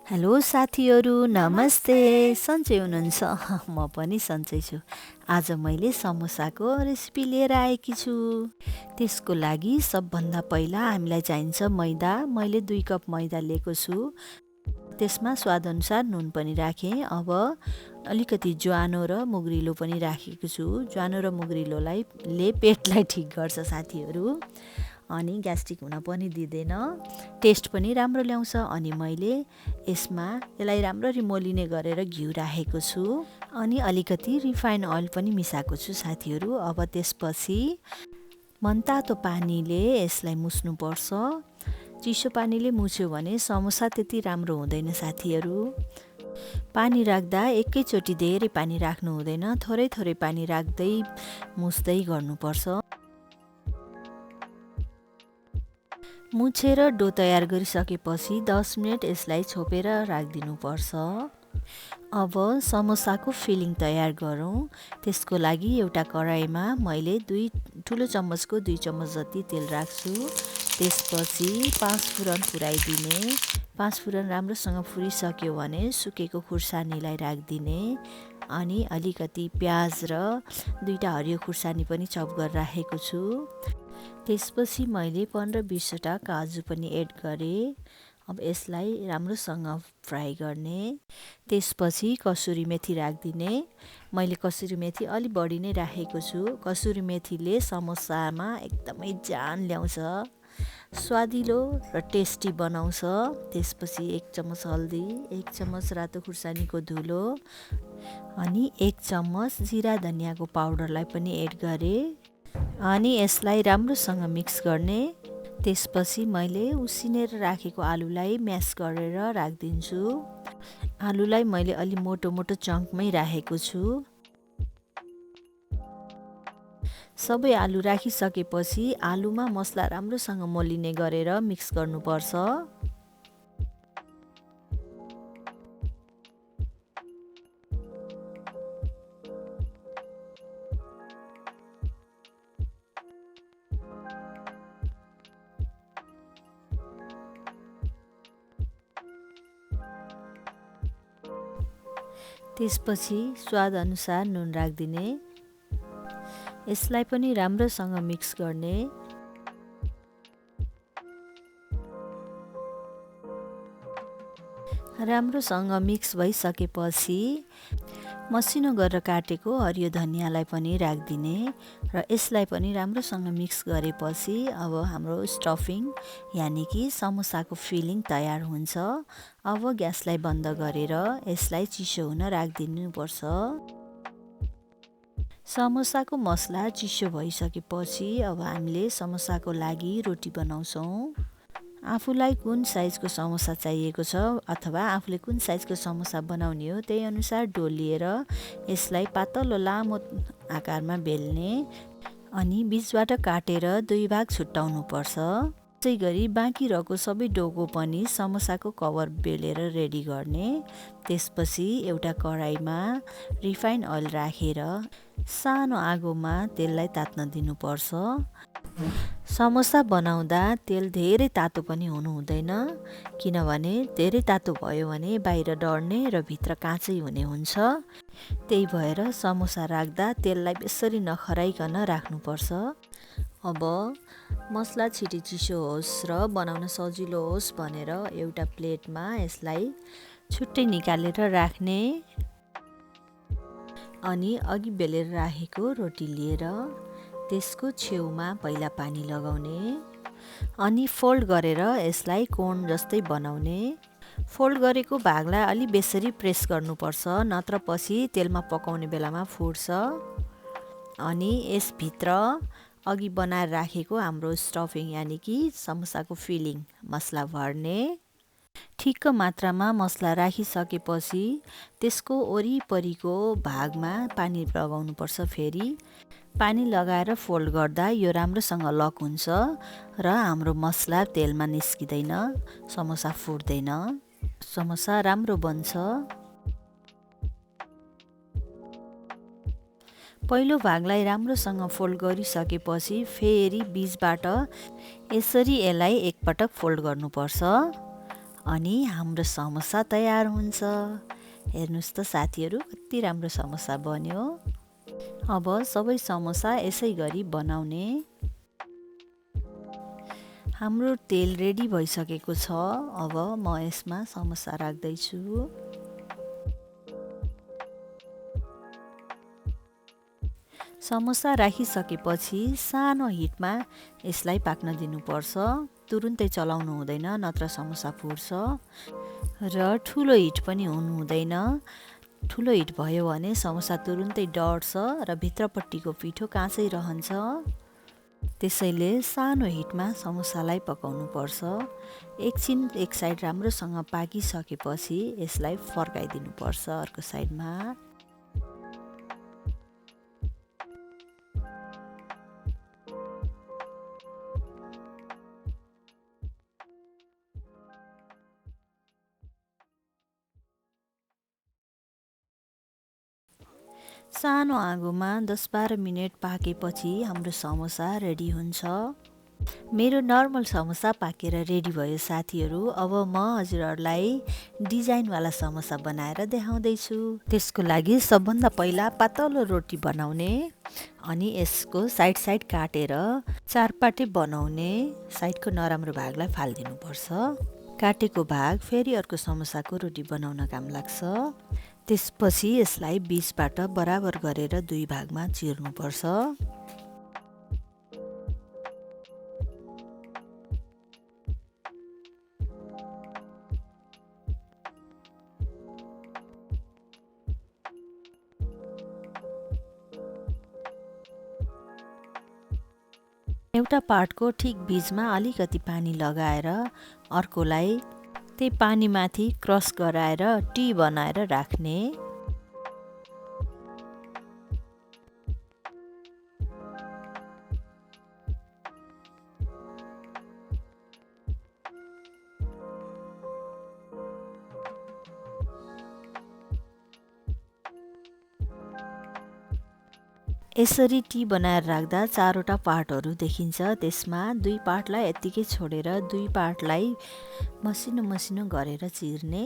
Hello साथीहरू, नमस्ते। सन्चै हुनुहुन्छ? म पनि सन्चै छु। आज मैले समोसाको रेसिपी लिएर आएकी छु। त्यसको लागि सबभन्दा पहिला हामीलाई चाहिन्छ मैदा। मैले 2 कप मैदा लिएको छु। त्यसमा स्वादअनुसार नुन पनि राखेँ। अब अलिकति ज्वानो र मुग्रिलो पनि राखेको छु। ज्वानो र मुग्रिलोले पेटलाई ठिक गर्छ साथीहरू, अनि ग्यास्ट्रिक हुन पनि दिँदैन, टेस्ट पनि राम्रो ल्याउँछ। अनि मैले यसलाई राम्ररी मोलिने गरेर घिउ राखेको छु, अनि अलिकति रिफाइन ओइल पनि मिसाएको छु साथीहरू। अब त्यसपछि मनतातो पानीले यसलाई मुस्नुपर्छ। चिसो पानीले मुछ्यो भने समोसा त्यति राम्रो हुँदैन साथीहरू। पानी राख्दा एकैचोटि धेरै पानी राख्नु हुँदैन, थोरै थोरै पानी राख्दै मुस्दै गर्नुपर्छ। मुछेर डो तयार गरिसकेपछि 10 मिनट यसलाई छोपेर राखिदिनुपर्छ। अब समोसाको फिलिङ तयार गरौँ। त्यसको लागि एउटा कराईमा मैले ठुलो चम्मचको 2 चम्मच जति तेल राख्छु। त्यसपछि 5 फुरन फुराइदिने। 5 फुरन राम्रोसँग फुरिसक्यो भने सुकेको खुर्सानीलाई राखिदिने, अनि अलिकति प्याज र 2टा हरियो खुर्सानी पनि चप गरेर राखेको छु। त्यसपछि मैले 15-20वटा काजु पनि एड गरेँ। अब यसलाई राम्रोसँग फ्राई गर्ने। त्यसपछि कसुरी मेथी राखिदिने। मैले कसुरी मेथी अलि बढी नै राखेको छु। कसुरी मेथीले समोसामा एकदमै जान ल्याउँछ, स्वादिलो र टेस्टी बनाउँछ। त्यसपछि 1 चम्मच हल्दी, 1 चम्मच रातो खुर्सानीको धुलो, अनि 1 चम्मच जिरा धनियाँको पाउडरलाई पनि एड गरेँ, अनि यसलाई राम्रोसँग मिक्स गर्ने। त्यसपछि मैले उसिनेर राखेको आलुलाई म्यास गरेर राखिदिन्छु। आलुलाई मैले अलि मोटो मोटो चङ्कमै राखेको छु। सबै आलु राखिसकेपछि आलुमा मसला राम्रोसँग मोलिने गरेर मिक्स गर्नुपर्छ। त्यसपछि स्वादअनुसार नुन राखिदिने। यसलाई पनि राम्रोसँग मिक्स गर्ने। राम्रोसँग मिक्स भइसकेपछि मसिनो गरेर काटेको हरियो धनियाँलाई पनि राखिदिने, र यसलाई पनि राम्रोसँग मिक्स गरेपछि अब हाम्रो स्टफिङ यानि कि समोसाको फिलिङ तयार हुन्छ। अब ग्यासलाई बन्द गरेर यसलाई चिसो हुन राखिदिनुपर्छ। समोसाको मसला चिसो भइसकेपछि अब हामीले समोसाको लागि रोटी बनाउँछौँ। आफूलाई कुन साइजको समोसा चाहिएको छ अथवा आफूले कुन साइजको समोसा बनाउने हो त्यही अनुसार डो लिएर यसलाई पातलो लामो आकारमा बेल्ने, अनि बीचबाट काटेर 2 भाग छुट्याउनुपर्छ। त्यसै गरी बाँकी रहेको सबै डोको पनि समोसाको कभर बेलेर रेडी गर्ने। त्यसपछि एउटा कराईमा रिफाइन ओइल राखेर सानो आगोमा तेललाई तात्न दिनुपर्छ। समोसा बनाउँदा तेल धेरै तातो पनि हुनु हुँदैन, किनभने धेरै तातो भयो भने बाहिर डढ्ने र भित्र काँचै हुने हुन्छ। त्यही भएर समोसा राख्दा तेललाई बेसरी नखराइकन राख्नुपर्छ। अब मसला छिटै चिसो होस् र बनाउन सजिलो होस् भनेर एउटा प्लेटमा यसलाई छुट्टै निकालेर राख्ने, अनि अघि बेलेर राखेको रोटी लिएर त्यसको छेउमा पहिला पानी लगाउने, अनि फोल्ड गरेर यसलाई कोण जस्तै बनाउने। फोल्ड गरेको भागलाई अलि बेसरी प्रेस गर्नुपर्छ, नत्र पछि तेलमा पकाउने बेलामा फुट्छ। अनि यसभित्र अघि बनाएर राखेको हाम्रो स्टफिङ यानि कि समोसाको फिलिङ मसला भर्ने। ठिक्क मात्रामा मसला राखिसकेपछि त्यसको वरिपरिको भागमा पानी लगाउनुपर्छ। फेरि पानी लगाएर फोल्ड गर्दा यो राम्रोसँग लक हुन्छ र हाम्रो मसला तेलमा निस्किँदैन, समोसा फुट्दैन, समोसा राम्रो बन्छ। पहिलो भागलाई राम्रोसँग फोल्ड गरिसकेपछि फेरि बीचबाट यसरी यसलाई एकपटक फोल्ड गर्नुपर्छ। अनि हाम्रो समोसा तयार हुन्छ। हेर्नुस् त साथीहरू, कति राम्रो समोसा बन्यो। अब सबै समोसा यसै गरी बनाउने। हाम्रो तेल रेडी भइसकेको छ। अब म यसमा समोसा राख्दैछु। समोसा राखिसकेपछि सानो हिटमा यसलाई पाक्न दिनुपर्छ। तुरुन्तै चलाउनु हुँदैन, नत्र समोसा फुट्छ। र ठुलो हिट पनि हुनु हुँदैन। ठुलो हिट भयो भने समोसा तुरुन्तै डढ्छ र भित्रपट्टिको पिठो काँचै रहन्छ। त्यसैले सानो हिटमा समोसालाई पकाउनु पर्छ। एकछिन एक साइड राम्रोसँग पाकिसकेपछि यसलाई फर्काइदिनु पर्छ अर्को साइडमा। सानो आगोमा 10-12 मिनेट पाकेपछि हाम्रो समोसा रेडी हुन्छ। मेरो नर्मल समोसा पाकेर रेडी भयो साथीहरू। अब म हजुरहरूलाई डिजाइनवाला समोसा बनाएर देखाउँदैछु। त्यसको लागि सबभन्दा पहिला पातलो रोटी बनाउने, अनि यसको साइड काटेर चारपाटे बनाउने। साइडको नराम्रो भागलाई फालिदिनुपर्छ। काटेको भाग फेरि अर्को समोसाको रोटी बनाउन काम लाग्छ। त्यसपछि यसलाई बीचबाट बराबर गरेर 2 भागमा चिर्नुपर्छ। एउटा पार्टको ठिक बीचमा अलिकति पानी लगाएर अर्कोलाई त्यही पानीमाथि क्रस गराएर टी बनाएर राख्ने। यसरी टी बनाएर राख्दा 4वटा पार्टहरू देखिन्छ। त्यसमा 2 पार्टलाई यत्तिकै छोडेर 2 पार्टलाई मसिनो मसिनो गरेर चिर्ने।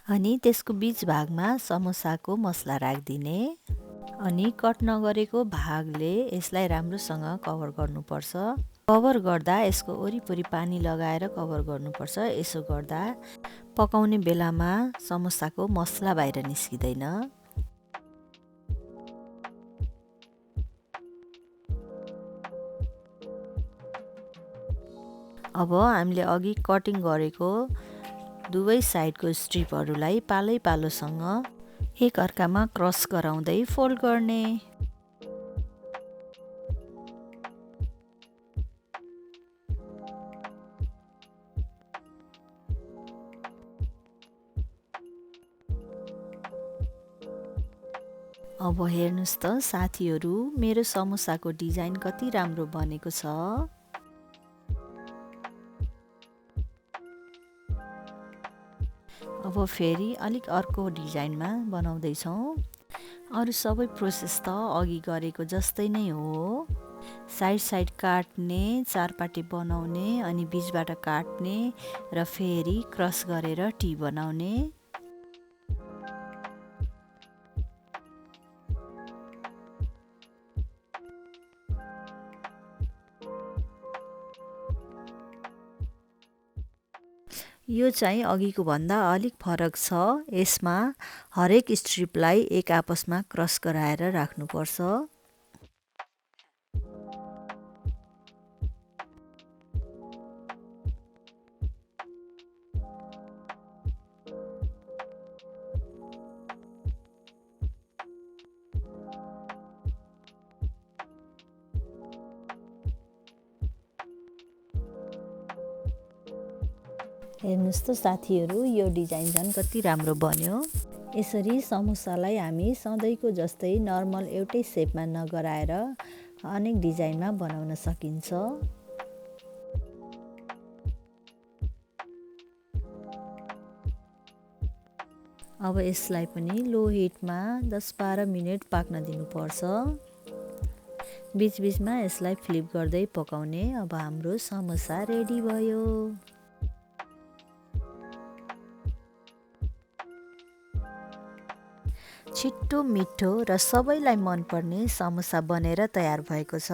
अनि त्यसको बीच भागमा समोसाको मसला राखिदिने। अनि कट नगरेको भागले यसलाई राम्रोसँग कभर गर्नुपर्छ। कभर गर्दा यसको वरिपरि पानी लगाएर कभर गर्नुपर्छ। यसो गर्दा पकाउने बेलामा समोसाको मसला बाहिर निस्किँदैन। अब हामीले अघि कटिङ गरेको दुवै साइडको स्ट्रिपहरूलाई पालैपालोसँग एक अर्कामा क्रस गराउँदै फोल्ड गर्ने। अब हेर्नुस् त साथीहरू, मेरो समोसाको डिजाइन कति राम्रो बनेको छ। अब फेरि अलिक अर्को डिजाइनमा बनाउँदैछौँ। अरू सबै प्रोसेस त अघि गरेको जस्तै नै हो। साइड काट्ने, चारपाटे बनाउने, अनि बीचबाट काट्ने र फेरि क्रस गरेर टी बनाउने। यो चाहिँ अघिको भन्दा अलिक फरक छ। यसमा हरेक स्ट्रिपलाई एक आपसमा क्रस गराएर राख्नुपर्छ। हेर्नुस् त साथीहरू, यो डिजाइन झन् कति राम्रो बन्यो। यसरी समोसालाई हामी सधैँको जस्तै नर्मल एउटै सेपमा नगराएर अनेक डिजाइनमा बनाउन सकिन्छ। अब यसलाई पनि लो हिटमा 10-12 मिनेट पाक्न दिनुपर्छ। बीचबीचमा यसलाई फ्लिप गर्दै पकाउने। अब हाम्रो समोसा रेडी भयो। छिट्टो मिठो र सबैलाई मनपर्ने समोसा बनेर तयार भएको छ।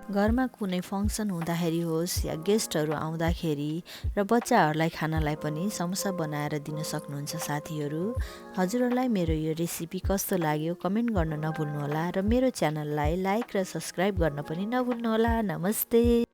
घरमा कुनै फङ्सन हुँदाखेरि होस् या गेस्टहरू आउँदाखेरि र बच्चाहरूलाई खानलाई पनि समोसा बनाएर दिन सक्नुहुन्छ साथीहरू। हजुरहरूलाई मेरो यो रेसिपी कस्तो लाग्यो कमेन्ट गर्न नभुल्नुहोला र मेरो च्यानललाई लाइक र सब्सक्राइब गर्न पनि नभुल्नुहोला। नमस्ते।